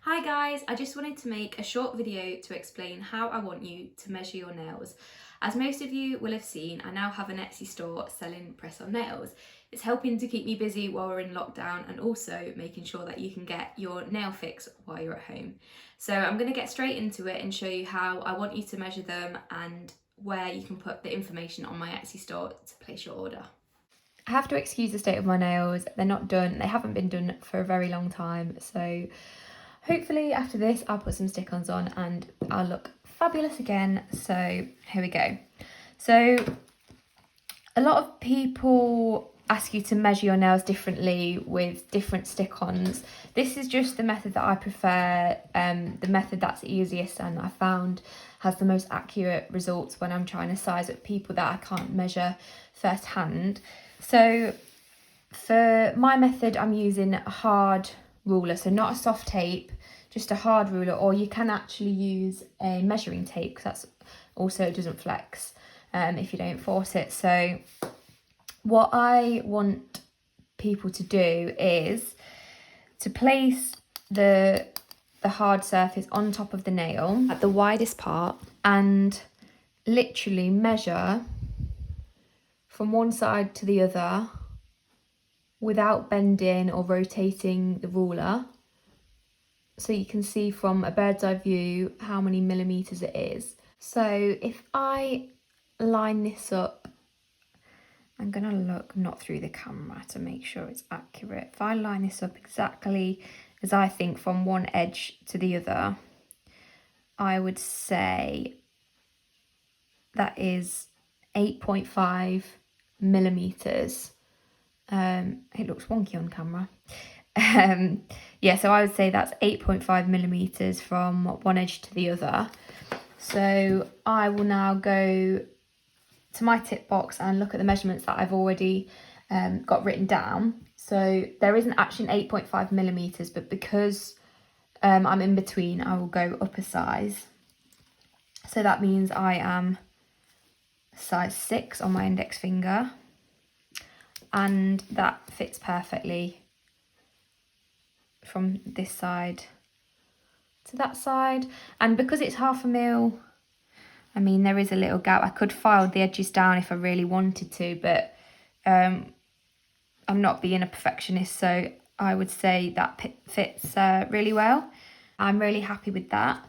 Hi guys, I just wanted to make a short video to explain how I want you to measure your nails. As most of you will have seen, I now have an Etsy store selling press-on nails. It's helping to keep me busy while we're in lockdown and also making sure that you can get your nail fix while you're at home. So I'm going to get straight into it and show you how I want you to measure them and where you can put the information on my Etsy store to place your order. I have to excuse the state of my nails. They're not done. They haven't been done for a very long time. So hopefully after this I'll put some stick-ons on and I'll look fabulous again. So here we go. So a lot of people ask you to measure your nails differently with different stick-ons. This is just the method that I prefer, the method that's easiest and I found has the most accurate results when I'm trying to size up people that I can't measure firsthand. So for my method, I'm using a hard ruler, so not a soft tape, just a hard ruler, or you can actually use a measuring tape because that's also doesn't flex if you don't force it. So what I want people to do is to place the hard surface on top of the nail at the widest part and literally measure from one side to the other without bending or rotating the ruler, so you can see from a bird's eye view how many millimeters it is. So if I line this up, I'm gonna look not through the camera to make sure it's accurate. If I line this up exactly as I think from one edge to the other, I would say that is 8.5 millimeters. It looks wonky on camera. Yeah, so I would say that's 8.5 millimeters from one edge to the other. So I will now go to my tip box and look at the measurements that I've already got written down. So there isn't actually an 8.5 millimeters, but because I'm in between, I will go up a size. So that means I am size 6 on my index finger, and that fits perfectly from this side to that side. And because it's 0.5 mil, I mean, there is a little gap. I could file the edges down if I really wanted to, but I'm not being a perfectionist, so I would say that fits really well. I'm really happy with that.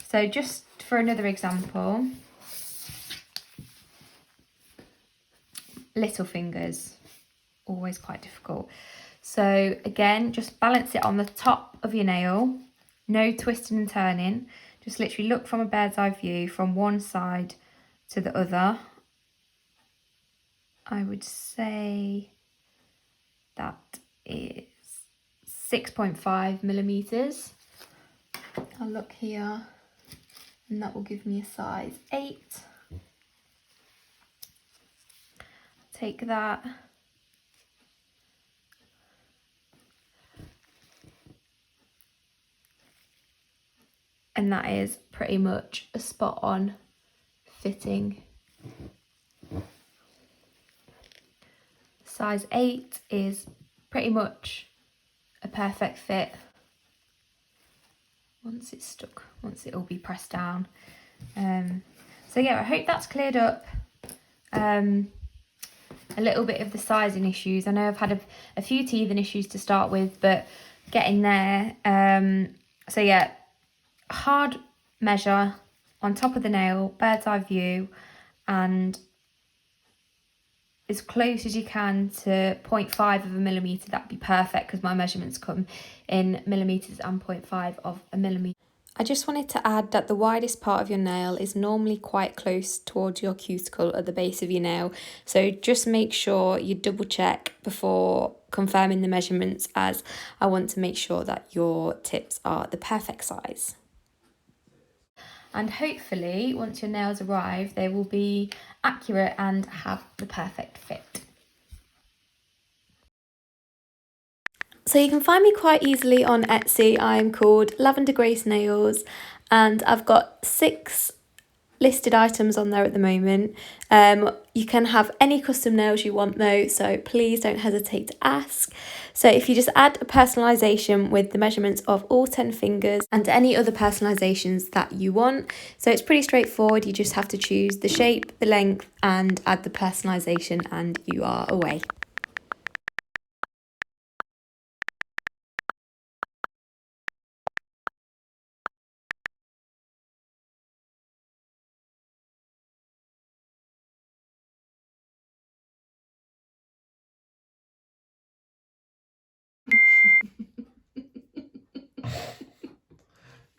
So just for another example, little fingers, always quite difficult. So again, just balance it on the top of your nail, no twisting and turning, just literally look from a bird's eye view from one side to the other. I would say that is 6.5 millimeters. I'll look here and that will give me a size 8. Take that, and that is pretty much a spot on fitting. Size 8 is pretty much a perfect fit once it's stuck, once it will be pressed down. So yeah, I hope that's cleared up a little bit of the sizing issues. I know I've had a few teething issues to start with, but getting there. So yeah, hard measure on top of the nail, bird's eye view, and as close as you can to 0.5 of a millimeter. That'd be perfect because my measurements come in millimeters and 0.5 of a millimeter. I just wanted to add that the widest part of your nail is normally quite close towards your cuticle at the base of your nail. So just make sure you double check before confirming the measurements, as I want to make sure that your tips are the perfect size. And hopefully once your nails arrive, they will be accurate and have the perfect fit. So you can find me quite easily on Etsy. I'm called Lavender Grace Nails and I've got 6 listed items on there at the moment. You can have any custom nails you want though, so please don't hesitate to ask. So if you just add a personalisation with the measurements of all 10 fingers and any other personalisations that you want. So it's pretty straightforward, you just have to choose the shape, the length and add the personalisation and you are away.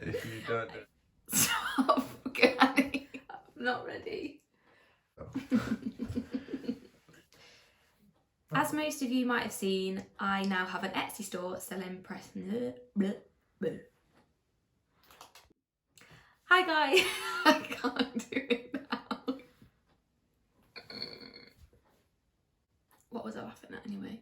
If you don't... Stop, Granny. I'm not ready. As most of you might have seen, I now have an Etsy store selling press... Hi guys! I can't do it now. What was I laughing at anyway?